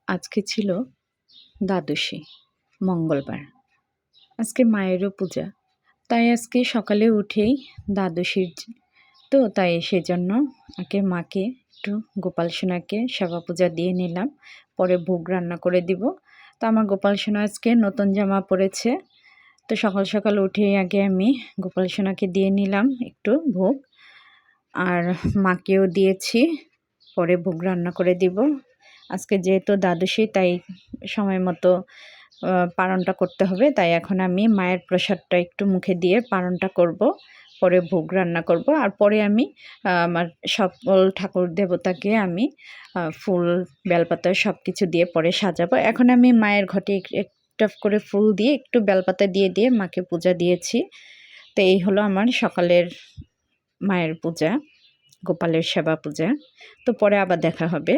আজকে ছিল দ্বাদশী, মঙ্গলবার। আজকে মায়েরও পূজা। তাই আজকে সকালে উঠেই দ্বাদশীর তো তাই সেজন্য আগে মাকে একটু গোপাল সোনাকে সেবা পূজা দিয়ে নিলাম। পরে ভোগ রান্না করে দিব। তো আমার গোপাল সোনা আজকে নতুন জামা পরেছে। তো সকাল সকাল উঠেই আগে আমি গোপাল সোনাকে দিয়ে নিলাম একটু ভোগ। আর মাকেও দিয়েছি। পরে ভোগ রান্না করে দিব। আজকে যেহেতু দ্বাদশী তাই সময় মতো পারণটা করতে হবে। তাই এখন আমি মায়ের প্রসাদটা একটু মুখে দিয়ে পারণটা করব। পরে ভোগ রান্না করব। আর পরে আমি আমার সকল ঠাকুর দেবতাকে আমি ফুল, বেলপাতা সব কিছু দিয়ে পরে সাজাবো। এখন আমি মায়ের ঘটে একটা করে ফুল দিয়ে একটু বেলপাতা দিয়ে দিয়ে মাকে পূজা দিয়েছি। তো এই হলো আমার সকালের মায়ের পূজা, গোপালের সেবা পূজা। তো পরে আবার দেখা হবে।